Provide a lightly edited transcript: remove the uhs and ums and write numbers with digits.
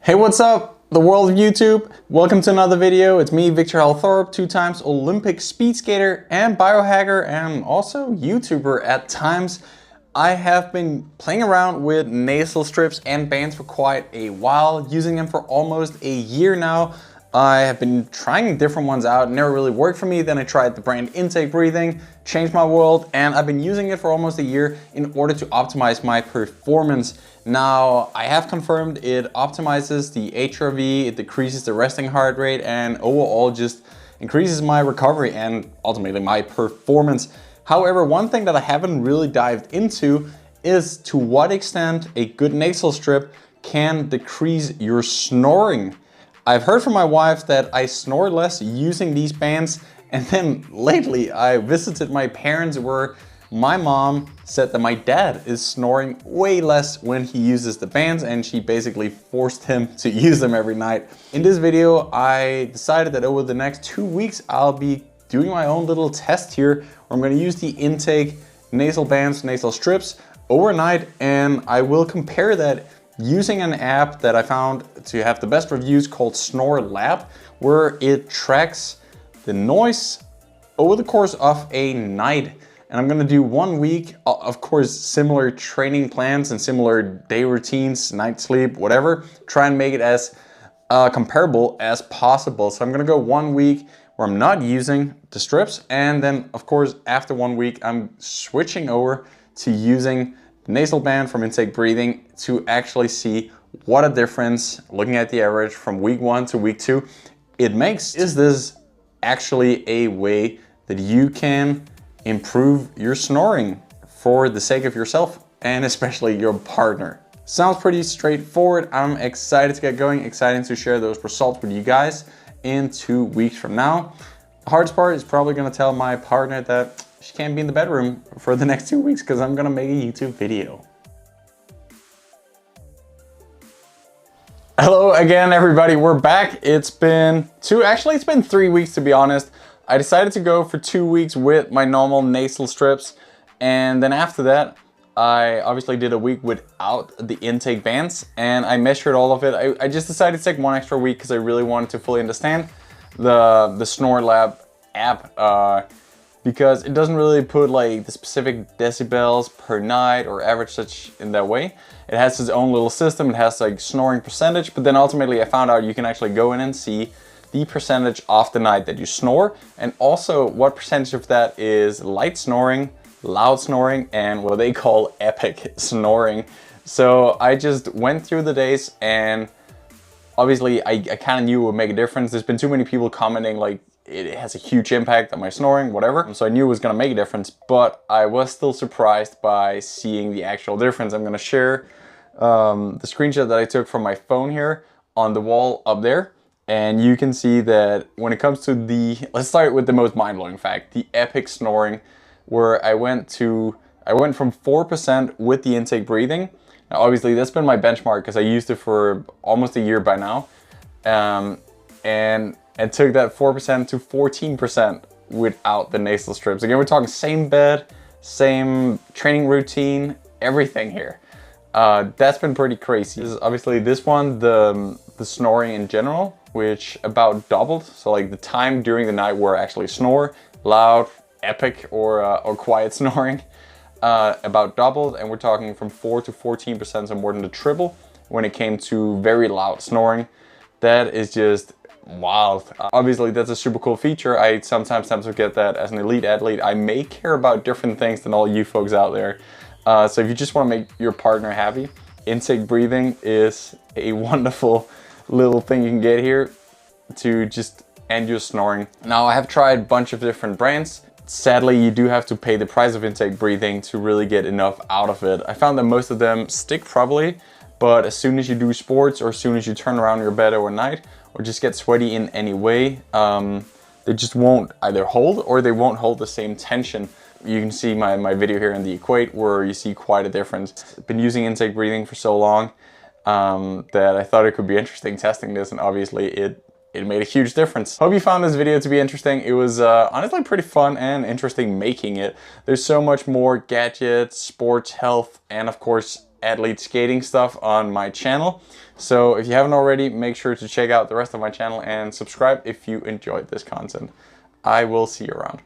Hey, what's up, the world of YouTube? Welcome to another video. It's me, Victor Halthorpe, 2-time Olympic speed skater and biohacker and also YouTuber at times. I have been playing around with nasal strips and bands for quite a while, using them for almost a year now. I have been trying different ones out, never really worked for me. Then I tried the brand IntakeBreathing, changed my world, and I've been using it for almost a year in order to optimize my performance. Now, I have confirmed it optimizes the HRV, it decreases the resting heart rate, and overall just increases my recovery and ultimately my performance. However, one thing that I haven't really dived into is to what extent a good nasal strip can decrease your snoring. I've heard from my wife that I snore less using these bands, and then lately I visited my parents where my mom said that my dad is snoring way less when he uses the bands, and she basically forced him to use them every night. In this video, I decided that over the next 2 weeks, I'll be doing my own little test here where I'm going to use the Intake nasal bands, nasal strips overnight, and I will compare that using an app that I found to have the best reviews called SnoreLab, where it tracks the noise over the course of a night. And I'm gonna do 1 week, of course, similar training plans and similar day routines, night sleep, whatever. Try and make it as comparable as possible. So I'm gonna go 1 week where I'm not using the strips. And then, of course, after 1 week, I'm switching over to using the nasal band from IntakeBreathing to actually see what a difference, looking at the average from week 1 to week 2, it makes. Is this actually a way that you can improve your snoring for the sake of yourself and especially your partner? Sounds pretty straightforward. I'm excited to get going, excited to share those results with you guys in 2 weeks from now. The hardest part is probably gonna tell my partner that she can't be in the bedroom for the next 2 weeks because I'm gonna make a YouTube video. Hello again, everybody. We're back. It's been 3 weeks to be honest. I decided to go for 2 weeks with my normal nasal strips, and then after that, I obviously did a week without the intake bands, and I measured all of it. I just decided to take 1 extra week because I really wanted to fully understand the SnoreLab app, because it doesn't really put like the specific decibels per night or average such in that way. It has its own little system. It has like snoring percentage, but then ultimately I found out you can actually go in and see the percentage of the night that you snore, and also what percentage of that is light snoring, loud snoring, and what they call epic snoring. So I just went through the days, and obviously I kind of knew it would make a difference. There's been too many people commenting like it has a huge impact on my snoring, whatever. So I knew it was gonna make a difference, but I was still surprised by seeing the actual difference. I'm gonna share the screenshot that I took from my phone here on the wall up there. And you can see that when it comes to let's start with the most mind-blowing fact, the epic snoring, where I went from 4% with the IntakeBreathing. Now obviously that's been my benchmark because I used it for almost a year by now. And took that 4% to 14% without the nasal strips. Again, we're talking same bed, same training routine, everything here. That's been pretty crazy. Obviously this one, the snoring in general, which about doubled. So like the time during the night where I actually snore, loud, epic, or quiet snoring, about doubled. And we're talking from 4 to 14%, so more than the triple when it came to very loud snoring. That is just wild. Obviously that's a super cool feature. I sometimes tend to forget that as an elite athlete, I may care about different things than all you folks out there. So if you just want to make your partner happy, IntakeBreathing is a wonderful little thing you can get here to just end your snoring. Now I have tried a bunch of different brands. Sadly, you do have to pay the price of IntakeBreathing to really get enough out of it. I found that most of them stick probably, but as soon as you do sports or as soon as you turn around your bed overnight or just get sweaty in any way, they just won't either hold or they won't hold the same tension. You can see my video here in the equate where you see quite a difference. I've been using IntakeBreathing for so long that I thought it could be interesting testing this, and obviously it made a huge difference. Hope you found this video to be interesting. It was honestly pretty fun and interesting making it. There's so much more gadgets, sports, health, and of course athlete skating stuff on my channel. So if you haven't already, make sure to check out the rest of my channel and subscribe if you enjoyed this content. I will see you around.